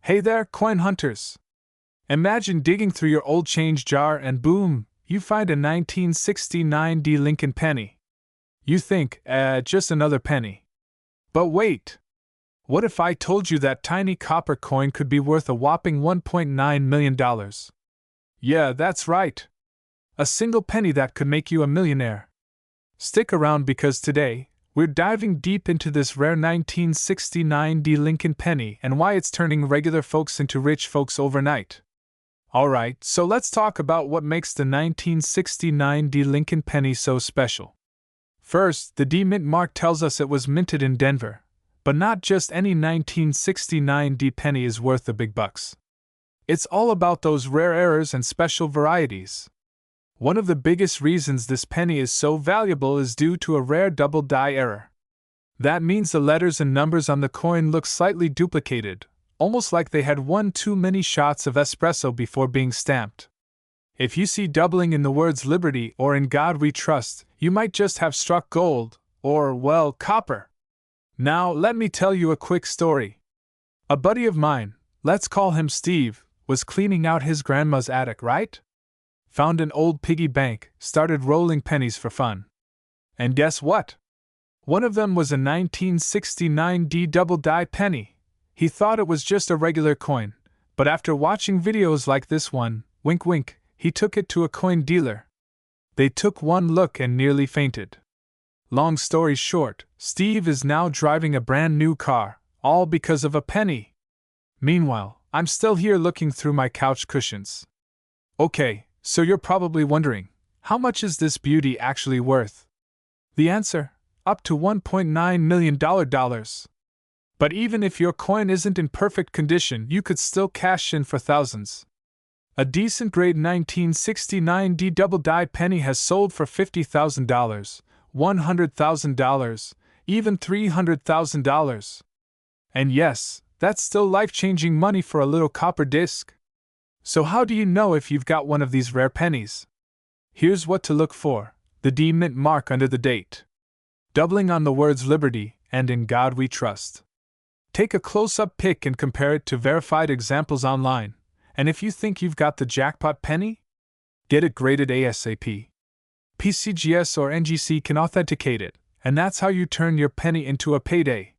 Hey there, coin hunters! Imagine digging through your old change jar and boom, you find a 1969 D Lincoln penny. You think, just another penny. But wait! What if I told you that tiny copper coin could be worth a whopping $1.9 million? Yeah, that's right. A single penny that could make you a millionaire. Stick around because today, we're diving deep into this rare 1969 D Lincoln penny and why it's turning regular folks into rich folks overnight. Alright, so let's talk about what makes the 1969 D Lincoln penny so special. First, the D mint mark tells us it was minted in Denver, but not just any 1969 D penny is worth the big bucks. It's all about those rare errors and special varieties. One of the biggest reasons this penny is so valuable is due to a rare double die error. That means the letters and numbers on the coin look slightly duplicated, almost like they had one too many shots of espresso before being stamped. If you see doubling in the words Liberty or In God We Trust, you might just have struck gold, or, well, copper. Now, let me tell you a quick story. A buddy of mine, let's call him Steve, was cleaning out his grandma's attic, right? Found an old piggy bank, started rolling pennies for fun. And guess what? One of them was a 1969 D double die penny. He thought it was just a regular coin, but after watching videos like this one, wink wink, he took it to a coin dealer. They took one look and nearly fainted. Long story short, Steve is now driving a brand new car, all because of a penny. Meanwhile, I'm still here looking through my couch cushions. Okay. So you're probably wondering, how much is this beauty actually worth? The answer? Up to $1.9 million. But even if your coin isn't in perfect condition, you could still cash in for thousands. A decent grade 1969 D double die penny has sold for $50,000, $100,000, even $300,000. And yes, that's still life-changing money for a little copper disc. So how do you know if you've got one of these rare pennies? Here's what to look for: the D mint mark under the date, doubling on the words Liberty and In God We Trust. Take a close-up pic and compare it to verified examples online, and if you think you've got the jackpot penny, get it graded ASAP. PCGS or NGC can authenticate it, and that's how you turn your penny into a payday.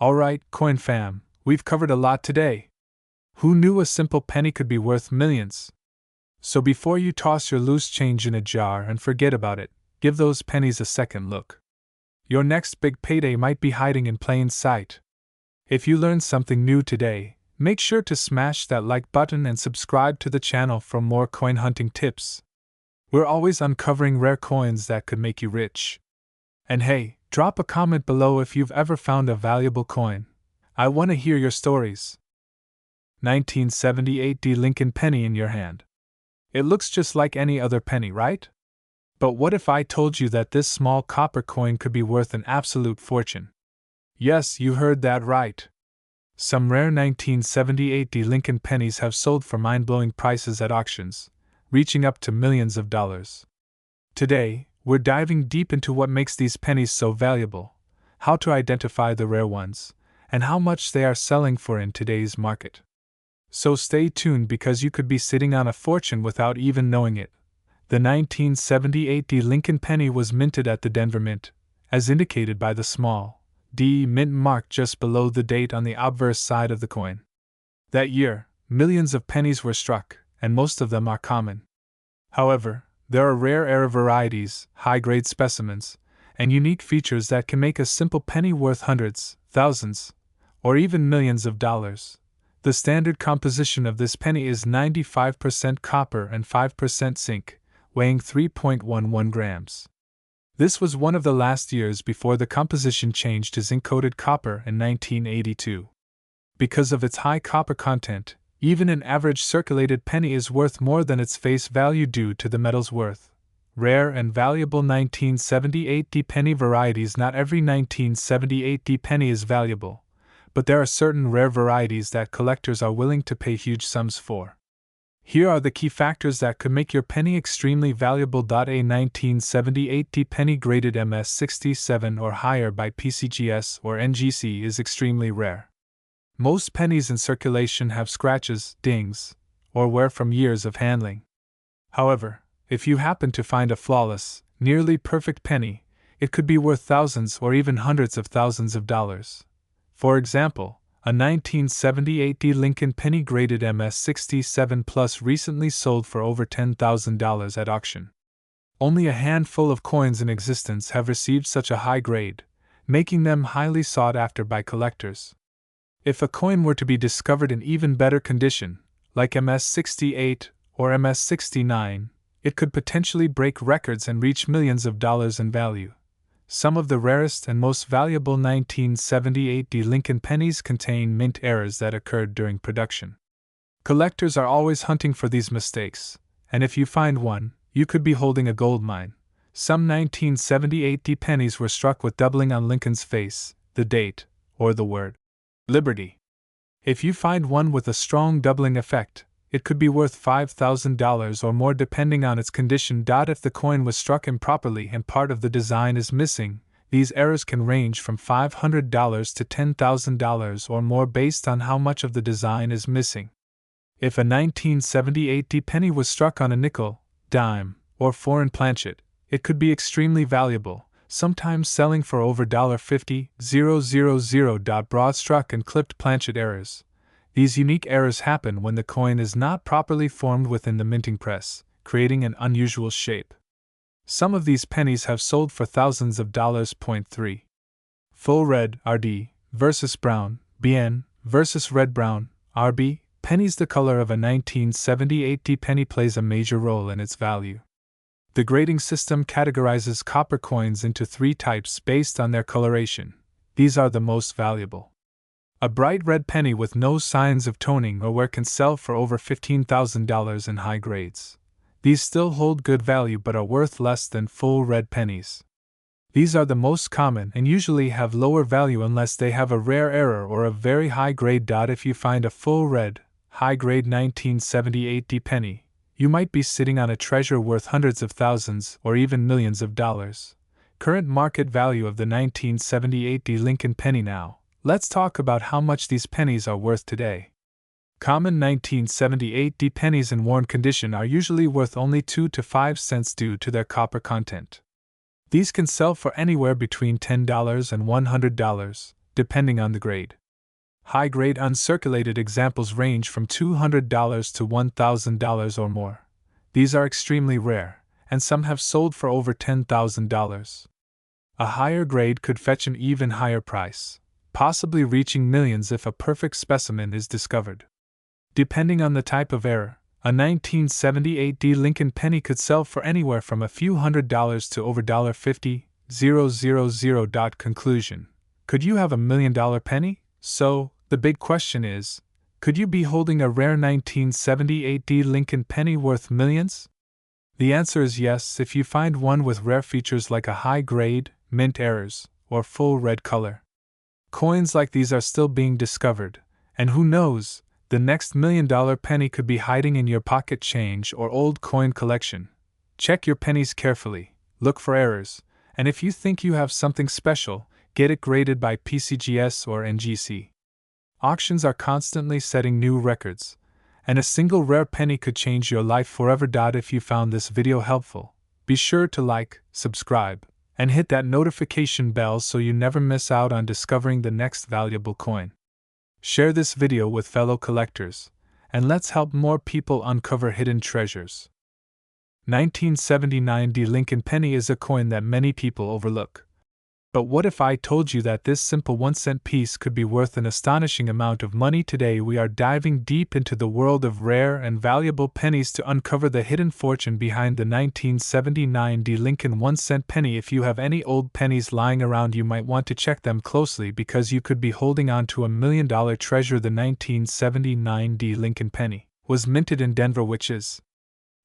Alright, coin fam, we've covered a lot today. Who knew a simple penny could be worth millions? So before you toss your loose change in a jar and forget about it, give those pennies a second look. Your next big payday might be hiding in plain sight. If you learned something new today, make sure to smash that like button and subscribe to the channel for more coin hunting tips. We're always uncovering rare coins that could make you rich. And hey, drop a comment below if you've ever found a valuable coin. I want to hear your stories. 1978 D Lincoln penny in your hand. It looks just like any other penny, right? But what if I told you that this small copper coin could be worth an absolute fortune? Yes, you heard that right. Some rare 1978 D Lincoln pennies have sold for mind-blowing prices at auctions, reaching up to millions of dollars. Today, we're diving deep into what makes these pennies so valuable, how to identify the rare ones, and how much they are selling for in today's market. So stay tuned because you could be sitting on a fortune without even knowing it. The 1978 D Lincoln penny was minted at the Denver Mint, as indicated by the small D mint mark just below the date on the obverse side of the coin. That year, millions of pennies were struck, and most of them are common. However, there are rare error varieties, high-grade specimens, and unique features that can make a simple penny worth hundreds, thousands, or even millions of dollars. The standard composition of this penny is 95% copper and 5% zinc, weighing 3.11 grams. This was one of the last years before the composition changed to zinc-coated copper in 1982. Because of its high copper content, even an average circulated penny is worth more than its face value due to the metal's worth. Rare and valuable 1978 D penny varieties. Not every 1978 D penny is valuable, but there are certain rare varieties that collectors are willing to pay huge sums for. Here are the key factors that could make your penny extremely valuable. A 1978 D penny graded MS67 or higher by PCGS or NGC is extremely rare. Most pennies in circulation have scratches, dings, or wear from years of handling. However, if you happen to find a flawless, nearly perfect penny, it could be worth thousands or even hundreds of thousands of dollars. For example, a 1978 D. Lincoln penny graded MS67 Plus recently sold for over $10,000 at auction. Only a handful of coins in existence have received such a high grade, making them highly sought after by collectors. If a coin were to be discovered in even better condition, like MS68 or MS69, it could potentially break records and reach millions of dollars in value. Some of the rarest and most valuable 1978 D. Lincoln pennies contain mint errors that occurred during production. Collectors are always hunting for these mistakes, and if you find one, you could be holding a gold mine. Some 1978 D. pennies were struck with doubling on Lincoln's face, the date, or the word Liberty. If you find one with a strong doubling effect, it could be worth $5,000 or more depending on its condition. If the coin was struck improperly and part of the design is missing, these errors can range from $500 to $10,000 or more based on how much of the design is missing. If a 1978 D penny was struck on a nickel, dime, or foreign planchet, it could be extremely valuable, sometimes selling for over $50,000. Broad struck and clipped planchet errors. These unique errors happen when the coin is not properly formed within the minting press, creating an unusual shape. Some of these pennies have sold for thousands of dollars. 3. Full red, RD, versus brown, BN, versus red brown, RB. Pennies. The color of a 1978 D penny plays a major role in its value. The grading system categorizes copper coins into 3 types based on their coloration. These are the most valuable. A bright red penny with no signs of toning or wear can sell for over $15,000 in high grades. These still hold good value but are worth less than full red pennies. These are the most common and usually have lower value unless they have a rare error or a very high grade. If you find a full red, high grade 1978 D penny, you might be sitting on a treasure worth hundreds of thousands or even millions of dollars. Current market value of the 1978 D Lincoln penny now. Let's talk about how much these pennies are worth today. Common 1978 D pennies in worn condition are usually worth only 2 to 5 cents due to their copper content. These can sell for anywhere between $10 and $100, depending on the grade. High-grade uncirculated examples range from $200 to $1,000 or more. These are extremely rare, and some have sold for over $10,000. A higher grade could fetch an even higher price, possibly reaching millions if a perfect specimen is discovered. Depending on the type of error, a 1978 D Lincoln penny could sell for anywhere from a few $100s to over $50,000. Conclusion: could you have $1 million penny? So, the big question is, could you be holding a rare 1978 D Lincoln penny worth millions? The answer is yes if you find one with rare features like a high grade, mint errors, or full red color. Coins like these are still being discovered, and who knows, the next $1 million penny could be hiding in your pocket change or old coin collection. Check your pennies carefully, look for errors, and if you think you have something special, get it graded by PCGS or NGC. Auctions are constantly setting new records, and a single rare penny could change your life forever. If you found this video helpful, be sure to like, subscribe, and hit that notification bell so you never miss out on discovering the next valuable coin. Share this video with fellow collectors, and let's help more people uncover hidden treasures. 1979 D Lincoln penny is a coin that many people overlook. But what if I told you that this simple 1-cent piece could be worth an astonishing amount of money? Today we are diving deep into the world of rare and valuable pennies to uncover the hidden fortune behind the 1979 D Lincoln 1-cent penny. If you have any old pennies lying around, you might want to check them closely because you could be holding on to $1 million treasure. The 1979 D Lincoln penny was minted in Denver, which is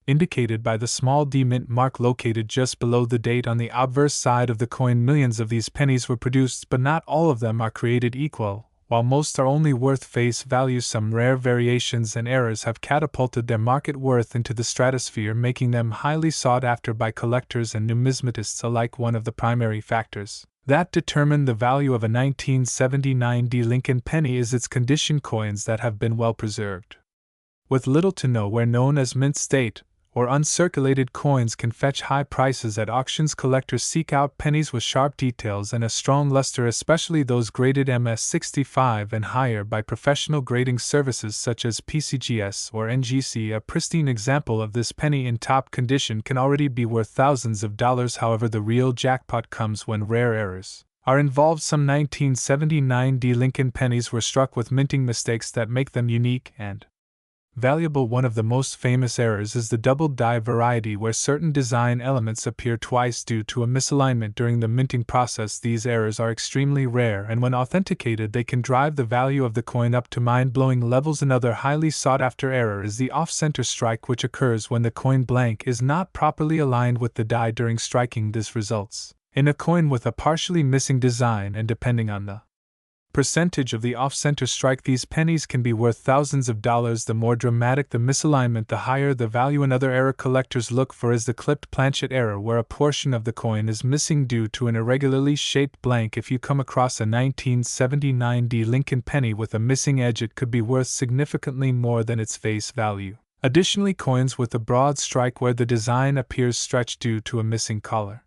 indicated by the small D mint mark located just below the date on the obverse side of the coin. Millions of these pennies were produced, but not all of them are created equal. While most are only worth face value, some rare variations and errors have catapulted their market worth into the stratosphere, making them highly sought after by collectors and numismatists alike. One of the primary factors That determined the value of a 1979 D Lincoln penny is its condition coins that have been well preserved. With little to no wear known as mint state, or uncirculated coins can fetch high prices at auctions. Collectors seek out pennies with sharp details and a strong luster, especially those graded MS65 and higher by professional grading services such as PCGS or NGC. A pristine example of this penny in top condition can already be worth thousands of dollars. However, the real jackpot comes when rare errors are involved. Some 1979 D Lincoln pennies were struck with minting mistakes that make them unique and valuable. One of the most famous errors is the double die variety, where certain design elements appear twice due to a misalignment during the minting process. These errors are extremely rare, and when authenticated, they can drive the value of the coin up to mind-blowing levels. Another highly sought-after error is the off-center strike, which occurs when the coin blank is not properly aligned with the die during striking. This results in a coin with a partially missing design, and depending on the percentage of the off-center strike, these pennies can be worth thousands of dollars. The more dramatic the misalignment, the higher the value. Another error collectors look for is the clipped planchet error, where a portion of the coin is missing due to an irregularly shaped blank. If you come across a 1979 D Lincoln penny with a missing edge, it could be worth significantly more than its face value. Additionally, coins with a broad strike where the design appears stretched due to a missing collar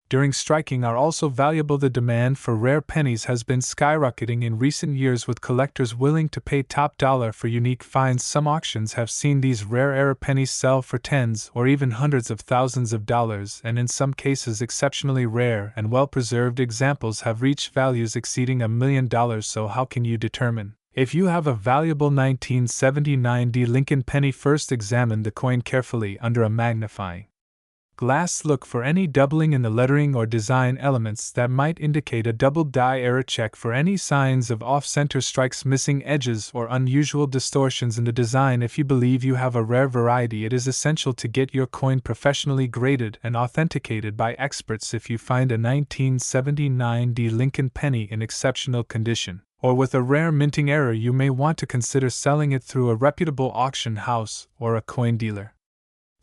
during striking are also valuable. The demand for rare pennies has been skyrocketing in recent years, with collectors willing to pay top dollar for unique finds. Some auctions have seen these rare error pennies sell for tens or even hundreds of thousands of dollars, and in some cases exceptionally rare and well-preserved examples have reached values exceeding $1 million. So how can you determine if you have a valuable 1979 D Lincoln penny? First, examine the coin carefully under a magnifying glass. Look for any doubling in the lettering or design elements that might indicate a double die error. Check for any signs of off-center strikes, missing edges, or unusual distortions in the design. If you believe you have a rare variety, it is essential to get your coin professionally graded and authenticated by experts. If you find a 1979 D Lincoln penny in exceptional condition, or with a rare minting error, you may want to consider selling it through a reputable auction house or a coin dealer.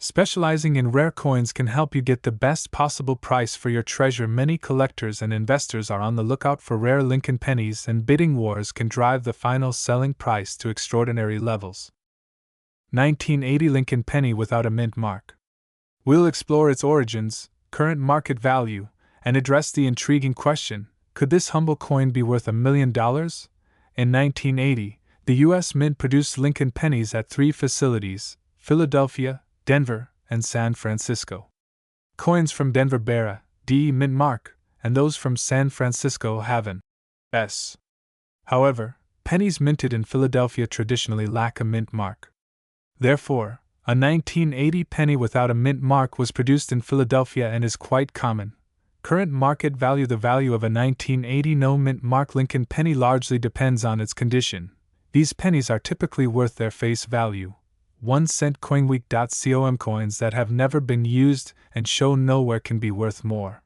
Specializing in rare coins can help you get the best possible price for your treasure. Many collectors and investors are on the lookout for rare Lincoln pennies, and bidding wars can drive the final selling price to extraordinary levels. 1980 Lincoln penny without a mint mark. We'll explore its origins, current market value, and address the intriguing question: could this humble coin be worth $1 million? In 1980, the U.S. Mint produced Lincoln pennies at 3 facilities: Philadelphia, Denver, and San Francisco. Coins from Denver bear a D mint mark, and those from San Francisco have an S. However, pennies minted in Philadelphia traditionally lack a mint mark. Therefore, a 1980 penny without a mint mark was produced in Philadelphia and is quite common. Current market value. The value of a 1980 no mint mark Lincoln penny largely depends on its condition. These pennies are typically worth their face value. 1-cent coinweek.com coins that have never been used and shown nowhere can be worth more.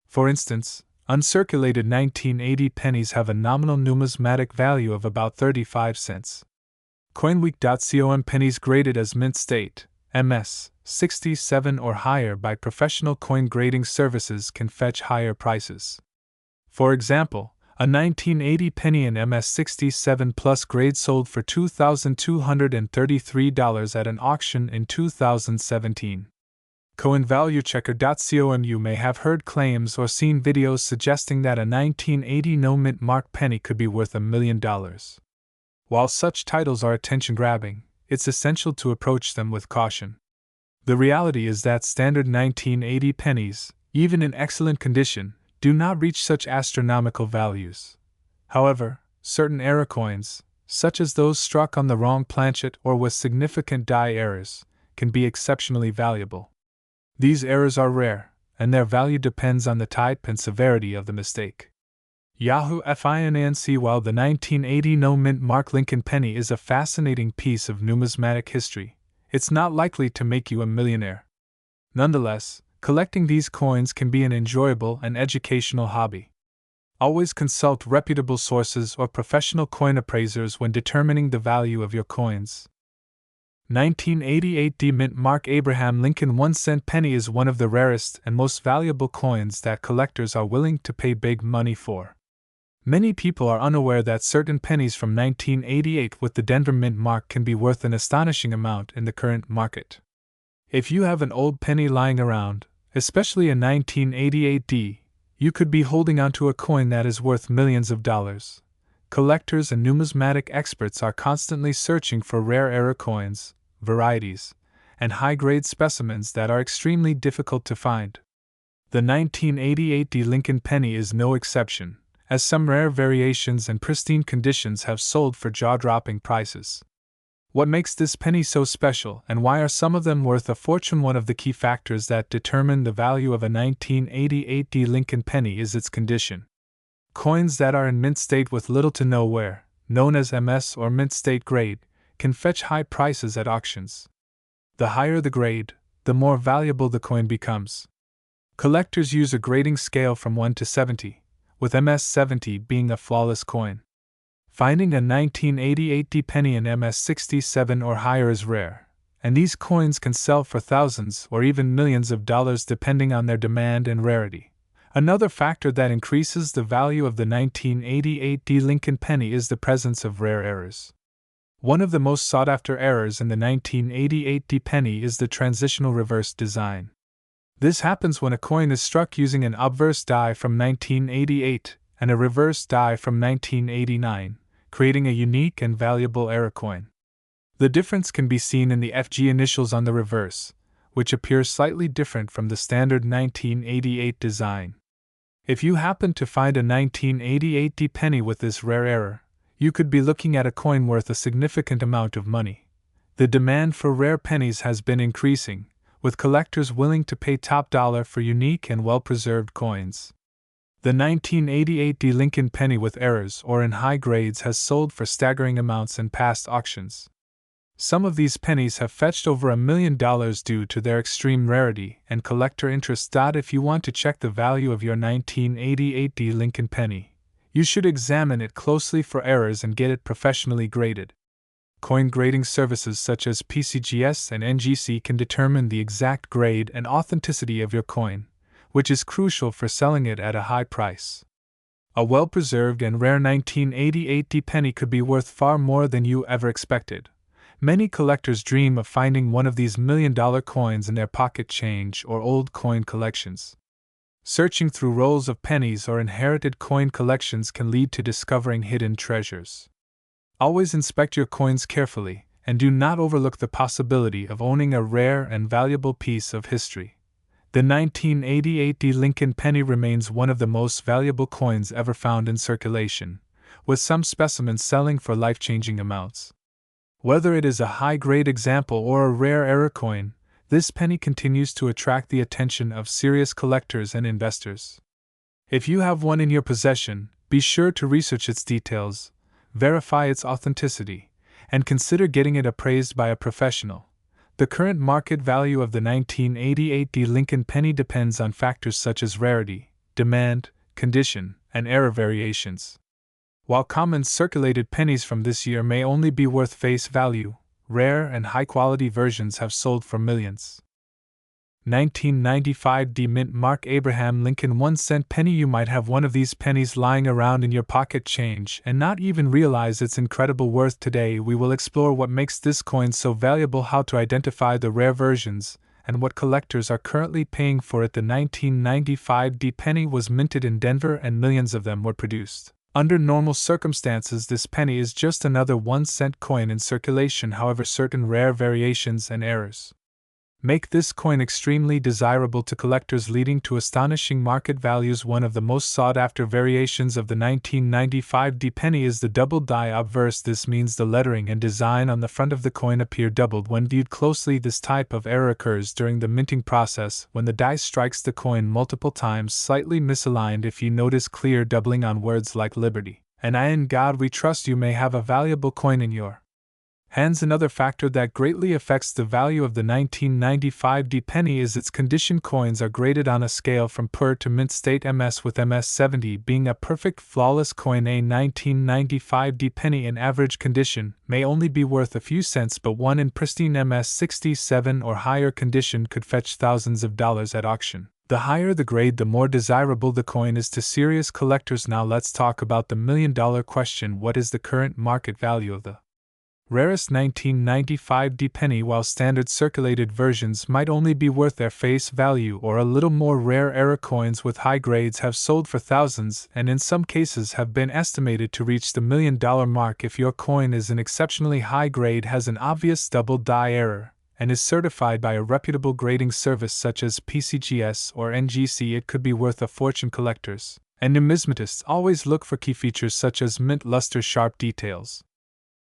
For instance, uncirculated 1980 pennies have a nominal numismatic value of about 35 cents. Coinweek.com pennies graded as mint state, MS 67 or higher by professional coin grading services can fetch higher prices. For example, a 1980 penny in MS 67 plus grade sold for $2,233 at an auction in 2017. CoinValueChecker.com. You may have heard claims or seen videos suggesting that a 1980 no mint mark penny could be worth $1 million. While such titles are attention-grabbing, it's essential to approach them with caution. The reality is that standard 1980 pennies, even in excellent condition, do not reach such astronomical values. However, certain error coins, such as those struck on the wrong planchet or with significant die errors, can be exceptionally valuable. These errors are rare, and their value depends on the type and severity of the mistake. Yahoo Finance. While the 1980 no mint mark Lincoln penny is a fascinating piece of numismatic history, it's not likely to make you a millionaire. Nonetheless, collecting these coins can be an enjoyable and educational hobby. Always consult reputable sources or professional coin appraisers when determining the value of your coins. 1988 D Mint Mark Abraham Lincoln 1-cent penny is one of the rarest and most valuable coins that collectors are willing to pay big money for. Many people are unaware that certain pennies from 1988 with the Denver Mint mark can be worth an astonishing amount in the current market. If you have an old penny lying around, especially a 1988 D, you could be holding onto a coin that is worth millions of dollars. Collectors and numismatic experts are constantly searching for rare era coins, varieties, and high-grade specimens that are extremely difficult to find. The 1988 D Lincoln penny is no exception, as some rare variations and pristine conditions have sold for jaw-dropping prices. What makes this penny so special, and why are some of them worth a fortune? One of the key factors that determine the value of a 1988 D Lincoln penny is its condition. Coins that are in mint state with little to no wear, known as MS or mint state grade, can fetch high prices at auctions. The higher the grade, the more valuable the coin becomes. Collectors use a grading scale from 1 to 70, with MS 70 being a flawless coin. Finding a 1988 D penny in MS 67 or higher is rare, and these coins can sell for thousands or even millions of dollars depending on their demand and rarity. Another factor that increases the value of the 1988 D Lincoln penny is the presence of rare errors. One of the most sought-after errors in the 1988 D penny is the transitional reverse design. This happens when a coin is struck using an obverse die from 1988 and a reverse die from 1989, creating a unique and valuable error coin. The difference can be seen in the FG initials on the reverse, which appear slightly different from the standard 1988 design. If you happen to find a 1988 D penny with this rare error, you could be looking at a coin worth a significant amount of money. The demand for rare pennies has been increasing, with collectors willing to pay top dollar for unique and well-preserved coins. The 1988 D Lincoln penny with errors or in high grades has sold for staggering amounts in past auctions. Some of these pennies have fetched over $1 million due to their extreme rarity and collector interest. If you want to check the value of your 1988 D Lincoln penny, you should examine it closely for errors and get it professionally graded. Coin grading services such as PCGS and NGC can determine the exact grade and authenticity of your coin, which is crucial for selling it at a high price. A well-preserved and rare 1988 D penny could be worth far more than you ever expected. Many collectors dream of finding one of these million-dollar coins in their pocket change or old coin collections. Searching through rolls of pennies or inherited coin collections can lead to discovering hidden treasures. Always inspect your coins carefully, and do not overlook the possibility of owning a rare and valuable piece of history. The 1988 D Lincoln penny remains one of the most valuable coins ever found in circulation, with some specimens selling for life-changing amounts. Whether it is a high-grade example or a rare error coin, this penny continues to attract the attention of serious collectors and investors. If you have one in your possession, be sure to research its details, verify its authenticity, and consider getting it appraised by a professional. The current market value of the 1988 D Lincoln penny depends on factors such as rarity, demand, condition, and error variations. While common circulated pennies from this year may only be worth face value, rare and high-quality versions have sold for millions. 1995 D Mint Mark Abraham Lincoln 1-cent penny. You might have one of these pennies lying around in your pocket change and not even realize its incredible worth. Today we will explore what makes this coin so valuable, how to identify the rare versions, and what collectors are currently paying for it. The 1995 D penny was minted in Denver and millions of them were produced. Under normal circumstances, this penny is just another 1-cent coin in circulation. However, certain rare variations and errors make this coin extremely desirable to collectors, leading to astonishing market values. One of the most sought-after variations of the 1995 D penny is the double die obverse. This means the lettering and design on the front of the coin appear doubled when viewed closely. This type of error occurs during the minting process when the die strikes the coin multiple times, slightly misaligned. If you notice clear doubling on words like liberty and I in God we trust, you may have a valuable coin in your Hence, another factor that greatly affects the value of the 1995 D penny is its condition. Coins are graded on a scale from poor to mint state, MS, with MS 70 being a perfect flawless coin. A 1995 D penny in average condition may only be worth a few cents, but one in pristine MS 67 or higher condition could fetch thousands of dollars at auction. The higher the grade, the more desirable the coin is to serious collectors. Now let's talk about the million-dollar question: what is the current market value of the rarest 1995 D penny? While standard circulated versions might only be worth their face value, or a little more, rare era coins with high grades have sold for thousands, and in some cases have been estimated to reach the $1,000,000 mark. If your coin is an exceptionally high grade, has an obvious double die error, and is certified by a reputable grading service such as PCGS or NGC, it could be worth a fortune. Collectors and numismatists always look for key features such as mint luster, sharp details,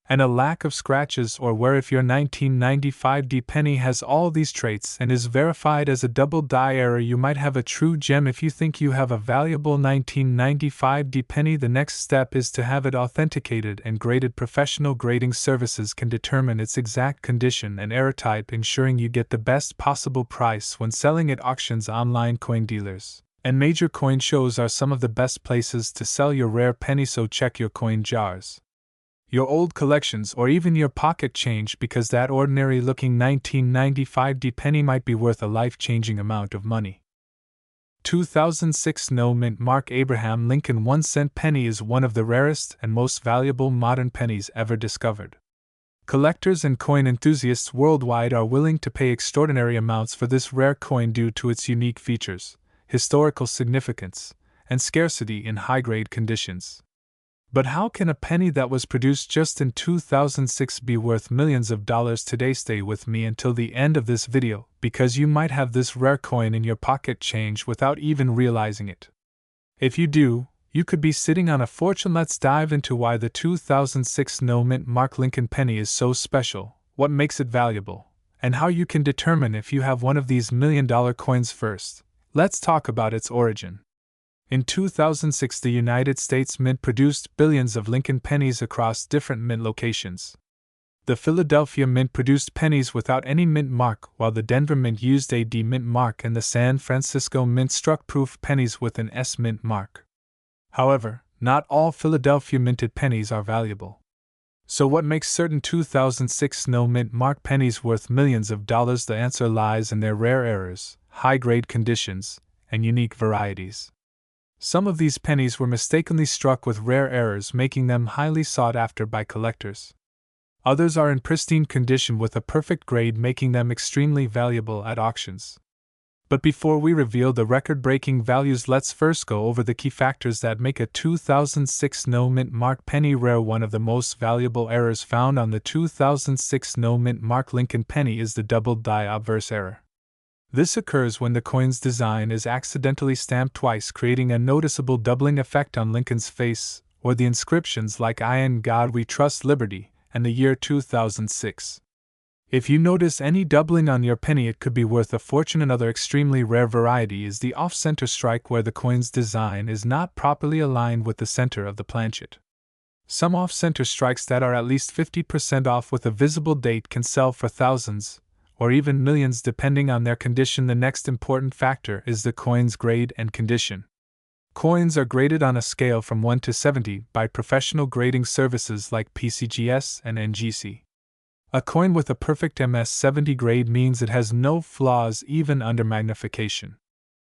and a lack of scratches or wear. If your 1995 D penny has all these traits and is verified as a double die error, you might have a true gem. If you think you have a valuable 1995 D penny, the next step is to have it authenticated and graded. Professional grading services can determine its exact condition and error type, ensuring you get the best possible price when selling at auctions. Online coin dealers and major coin shows are some of the best places to sell your rare penny, so check your coin jars, your old collections, or even your pocket change, because that ordinary-looking 1995 D penny might be worth a life-changing amount of money. 2006 No Mint Mark Abraham Lincoln 1-cent penny is one of the rarest and most valuable modern pennies ever discovered. Collectors and coin enthusiasts worldwide are willing to pay extraordinary amounts for this rare coin due to its unique features, historical significance, and scarcity in high-grade conditions. But how can a penny that was produced just in 2006 be worth millions of dollars today? Stay with me until the end of this video, because you might have this rare coin in your pocket change without even realizing it. If you do, you could be sitting on a fortune. Let's dive into why the 2006 No Mint Mark Lincoln penny is so special, what makes it valuable, and how you can determine if you have one of these million-dollar coins. First, let's talk about its origin. In 2006, the United States Mint produced billions of Lincoln pennies across different mint locations. The Philadelphia Mint produced pennies without any mint mark, while the Denver Mint used a D mint mark, and the San Francisco Mint struck proof pennies with an S mint mark. However, not all Philadelphia minted pennies are valuable. So what makes certain 2006 No Mint Mark pennies worth millions of dollars? The answer lies in their rare errors, high-grade conditions, and unique varieties. Some of these pennies were mistakenly struck with rare errors, making them highly sought after by collectors. Others are in pristine condition with a perfect grade, making them extremely valuable at auctions. But before we reveal the record-breaking values, let's first go over the key factors that make a 2006 No Mint Mark penny rare. One of the most valuable errors found on the 2006 No Mint Mark Lincoln penny is the double die obverse error. This occurs when the coin's design is accidentally stamped twice, creating a noticeable doubling effect on Lincoln's face, or the inscriptions like "I in God We Trust, Liberty," and the year 2006. If you notice any doubling on your penny, it could be worth a fortune. Another extremely rare variety is the off-center strike, where the coin's design is not properly aligned with the center of the planchet. Some off-center strikes that are at least 50% off with a visible date can sell for thousands, or even millions, depending on their condition. The next important factor is the coin's grade and condition. Coins are graded on a scale from 1 to 70 by professional grading services like PCGS and NGC. A coin with a perfect MS 70 grade means it has no flaws even under magnification.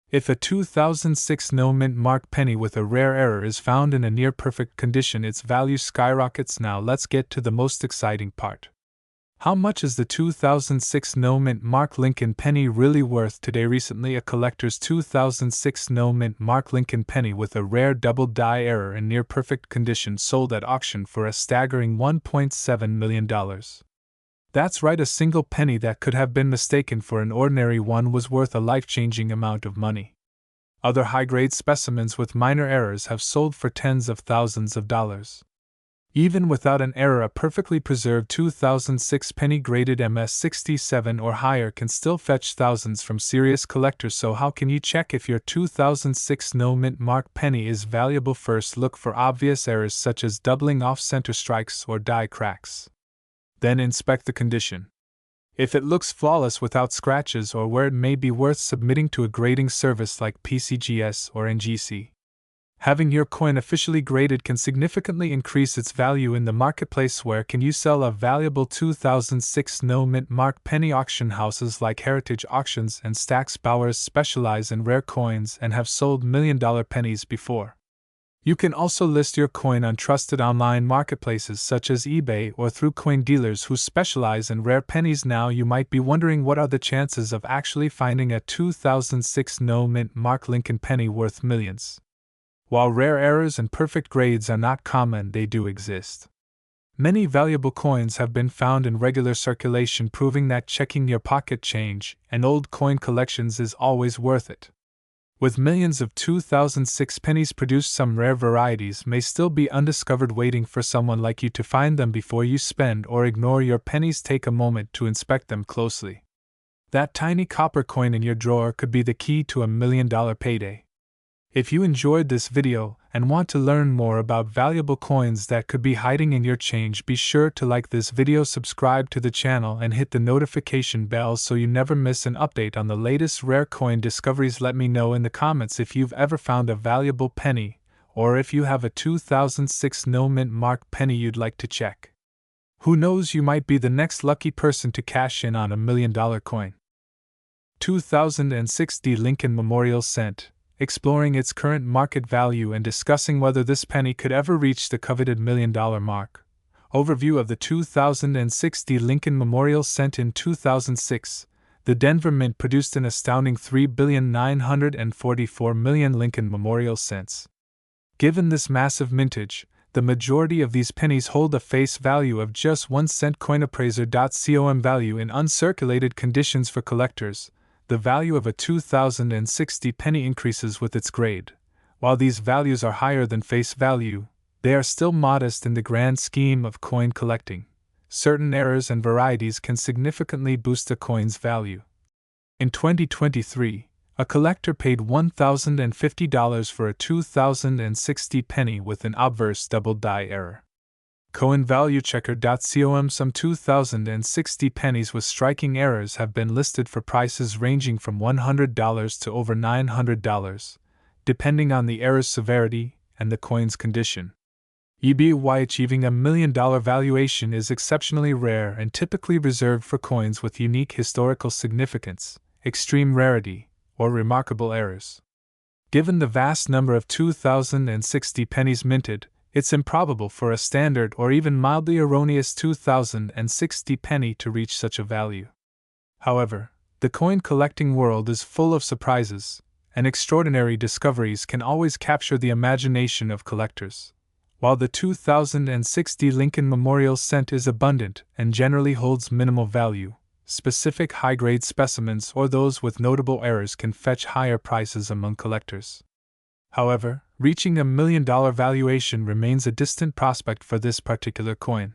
If a 2006 No Mint Mark penny with a rare error is found in a near-perfect condition, its value skyrockets. Now let's get to the most exciting part. How much is the 2006 No Mint Mark Lincoln penny really worth today? Recently, a collector's 2006 No Mint Mark Lincoln penny with a rare double die error in near-perfect condition sold at auction for a staggering $1.7 million. That's right, a single penny that could have been mistaken for an ordinary one was worth a life-changing amount of money. Other high-grade specimens with minor errors have sold for tens of thousands of dollars. Even without an error, a perfectly preserved 2006 penny graded MS 67 or higher can still fetch thousands from serious collectors. So how can you check if your 2006 No Mint Mark penny is valuable? First, look for obvious errors such as doubling off-center strikes or die cracks. Then inspect the condition. If it looks flawless without scratches or where it may be worth submitting to a grading service like PCGS or NGC. Having your coin officially graded can significantly increase its value in the marketplace. Where can you sell a valuable 2006 no-mint mark penny? Auction houses like Heritage Auctions and Stack's Bowers specialize in rare coins and have sold million-dollar pennies before. You can also list your coin on trusted online marketplaces such as eBay or through coin dealers who specialize in rare pennies. Now you might be wondering, what are the chances of actually finding a 2006 no-mint mark Lincoln penny worth millions? While rare errors and perfect grades are not common, they do exist. Many valuable coins have been found in regular circulation, proving that checking your pocket change and old coin collections is always worth it. With millions of 2006 pennies produced, some rare varieties may still be undiscovered, waiting for someone like you to find them before you spend or ignore your pennies. Take a moment to inspect them closely. That tiny copper coin in your drawer could be the key to $1 million payday. If you enjoyed this video and want to learn more about valuable coins that could be hiding in your change, be sure to like this video, subscribe to the channel, and hit the notification bell so you never miss an update on the latest rare coin discoveries. Let me know in the comments if you've ever found a valuable penny, or if you have a 2006 no-mint mark penny you'd like to check. Who knows, you might be the next lucky person to cash in on $1 million coin. 2006 Lincoln Memorial Cent. Exploring its current market value and discussing whether this penny could ever reach the coveted $1 million mark. Overview of the 2006 Lincoln Memorial Cent. In 2006, the Denver Mint produced an astounding 3,944,000,000 Lincoln Memorial Cents. Given this massive mintage, the majority of these pennies hold a face value of just 1 cent. Coinappraiser.com value in uncirculated conditions for collectors. The value of a 2060 penny increases with its grade. While these values are higher than face value, they are still modest in the grand scheme of coin collecting. Certain errors and varieties can significantly boost a coin's value. In 2023, a collector paid $1,050 for a 2060 penny with an obverse double die error. CoinValueChecker.com. Some 2060 pennies with striking errors have been listed for prices ranging from $100 to over $900, depending on the error's severity and the coin's condition. Why achieving $1 million valuation is exceptionally rare and typically reserved for coins with unique historical significance, extreme rarity, or remarkable errors. Given the vast number of 2060 pennies minted, it's improbable for a standard or even mildly erroneous 2060 penny to reach such a value. However, the coin collecting world is full of surprises, and extraordinary discoveries can always capture the imagination of collectors. While the 2060 Lincoln Memorial Cent is abundant and generally holds minimal value, specific high-grade specimens or those with notable errors can fetch higher prices among collectors. However, reaching $1 million valuation remains a distant prospect for this particular coin.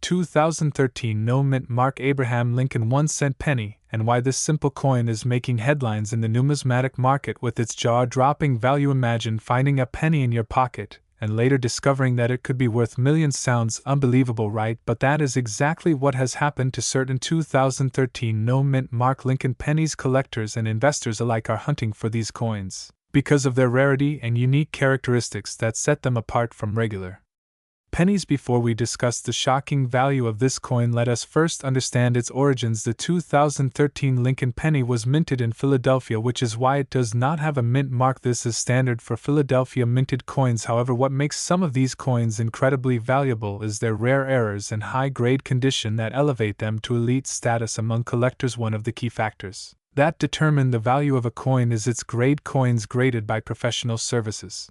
2013 no-mint mark Abraham Lincoln 1 cent penny, and why this simple coin is making headlines in the numismatic market with its jaw-dropping value. Imagine finding a penny in your pocket and later discovering that it could be worth millions. Sounds unbelievable, right? But that is exactly what has happened to certain 2013 no-mint mark Lincoln pennies. Collectors and investors alike are hunting for these coins because of their rarity and unique characteristics that set them apart from regular pennies. Before we discuss the shocking value of this coin, let us first understand its origins. The 2013 Lincoln penny was minted in Philadelphia, which is why it does not have a mint mark. This is standard for Philadelphia minted coins. However, what makes some of these coins incredibly valuable is their rare errors and high-grade condition that elevate them to elite status among collectors. One of the key factors that determine the value of a coin is its grade. Coins graded by professional services,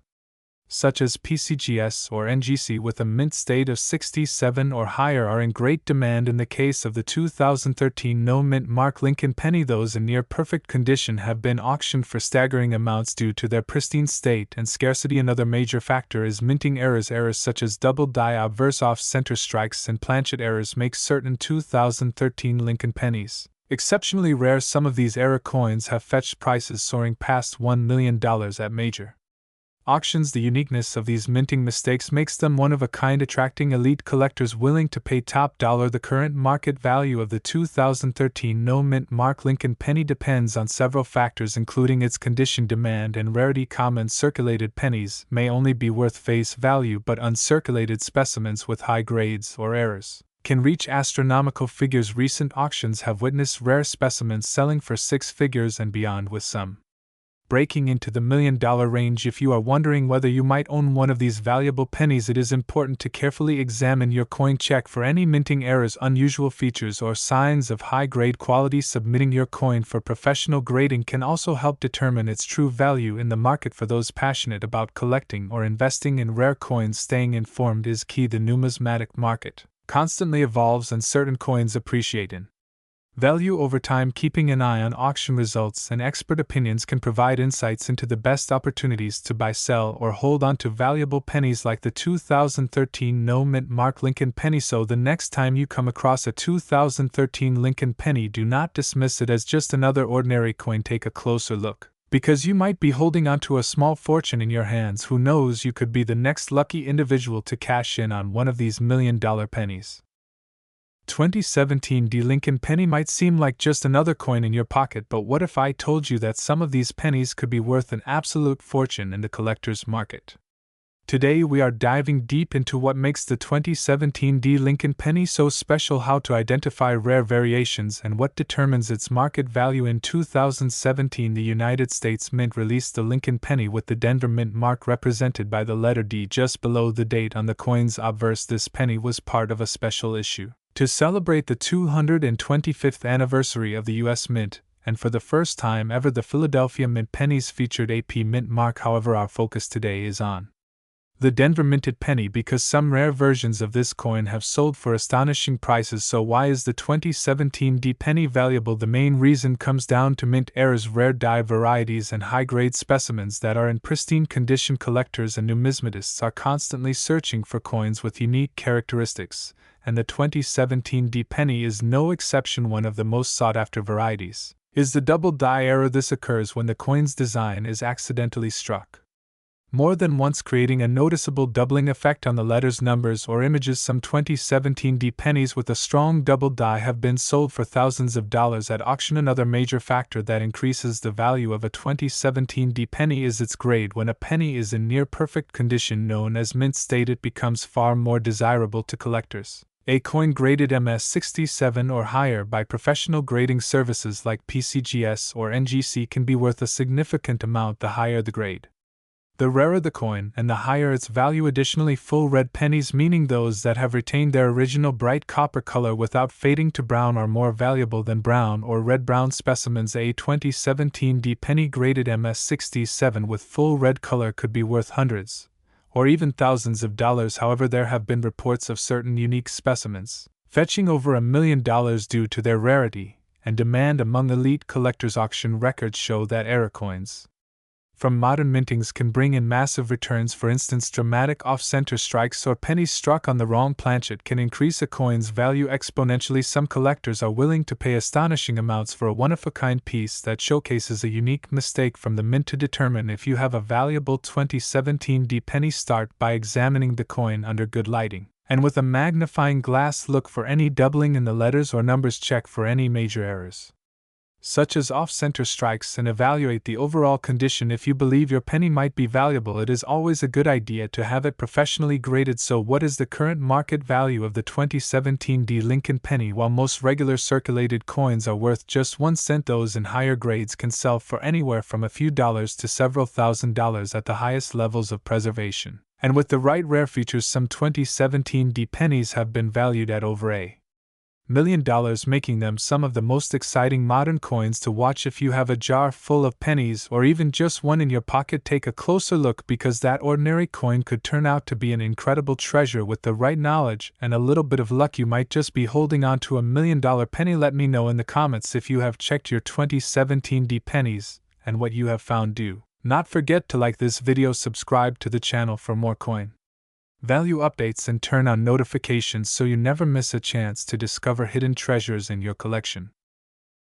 such as PCGS or NGC, with a mint state of 67 or higher, are in great demand. In the case of the 2013 no-mint mark Lincoln penny, those in near-perfect condition have been auctioned for staggering amounts due to their pristine state and scarcity. Another major factor is minting errors. Errors such as double die, obverse off-center strikes, and planchet errors make certain 2013 Lincoln pennies exceptionally rare. Some of these error coins have fetched prices soaring past $1 million at major Auctions. The uniqueness of these minting mistakes makes them one of a kind, attracting elite collectors willing to pay top dollar. The current market value of the 2013 no-mint mark Lincoln penny depends on several factors, including its condition, demand, and rarity. Common circulated pennies may only be worth face value, but uncirculated specimens with high grades or errors can reach astronomical figures. Recent auctions have witnessed rare specimens selling for six figures and beyond, with some breaking into the $1 million range. If you are wondering whether you might own one of these valuable pennies, it is important to carefully examine your coin. Check for any minting errors, unusual features, or signs of high-grade quality. Submitting your coin for professional grading can also help determine its true value in the market. For those passionate about collecting or investing in rare coins, staying informed is key. The numismatic market constantly evolves and certain coins appreciate in value over time. Keeping an eye on auction results and expert opinions can provide insights into the best opportunities to buy, sell, or hold on to valuable pennies like the 2013 no-mint mark Lincoln penny. So the next time you come across a 2013 Lincoln penny, do not dismiss it as just another ordinary coin. Take a closer look, because you might be holding onto a small fortune in your hands. Who knows, you could be the next lucky individual to cash in on one of these $1 million pennies. 2017 Lincoln penny might seem like just another coin in your pocket, but what if I told you that some of these pennies could be worth an absolute fortune in the collector's market? Today we are diving deep into what makes the 2017 Lincoln penny so special, how to identify rare variations, and what determines its market value. In 2017, the United States Mint released the Lincoln penny with the Denver Mint mark represented by the letter D just below the date on the coin's obverse. This penny was part of a special issue to celebrate the 225th anniversary of the U.S. Mint, and for the first time ever, the Philadelphia Mint pennies featured a P Mint mark. However, our focus today is on the Denver minted penny because some rare versions of this coin have sold for astonishing prices. So why is the 2017 penny valuable? The main reason comes down to mint errors, rare die varieties, and high-grade specimens that are in pristine condition. Collectors and numismatists are constantly searching for coins with unique characteristics, and the 2017 penny is no exception. One of the most sought-after varieties is the double die error. This occurs when the coin's design is accidentally struck more than once, creating a noticeable doubling effect on the letters, numbers, or images. Some 2017 pennies with a strong double die have been sold for thousands of dollars at auction. Another major factor that increases the value of a 2017 penny is its grade. When a penny is in near perfect condition, known as mint state, it becomes far more desirable to collectors. A coin graded MS67 or higher by professional grading services like PCGS or NGC can be worth a significant amount. The higher the grade, the rarer the coin, and the higher its value. Additionally, full red pennies, meaning those that have retained their original bright copper color without fading to brown, are more valuable than brown or red-brown specimens. A 2017 penny graded MS67 with full red color could be worth hundreds or even thousands of dollars. However, there have been reports of certain unique specimens fetching over $1 million due to their rarity and demand among elite collectors. Auction records show that error coins from modern mintings can bring in massive returns. For instance, dramatic off-center strikes or pennies struck on the wrong planchet can increase a coin's value exponentially. Some collectors are willing to pay astonishing amounts for a one-of-a-kind piece that showcases a unique mistake from the mint. To determine if you have a valuable 2017 penny, start by examining the coin under good lighting, and with a magnifying glass, look for any doubling in the letters or numbers. Check for any major errors, such as off-center strikes, and evaluate the overall condition. If you believe your penny might be valuable, it is always a good idea to have it professionally graded. So what is the current market value of the 2017 Lincoln penny? While most regular circulated coins are worth just 1 cent, those in higher grades can sell for anywhere from a few dollars to several $1,000s at the highest levels of preservation. And with the right rare features, some 2017 pennies have been valued at over $1 million, making them some of the most exciting modern coins to watch. If you have a jar full of pennies or even just one in your pocket, take a closer look, because that ordinary coin could turn out to be an incredible treasure. With the right knowledge and a little bit of luck, you might just be holding on to $1 million penny. Let me know in the comments if you have checked your 2017 pennies and what you have found. Do not forget to like this video, subscribe to the channel for more coin value updates, and turn on notifications so you never miss a chance to discover hidden treasures in your collection.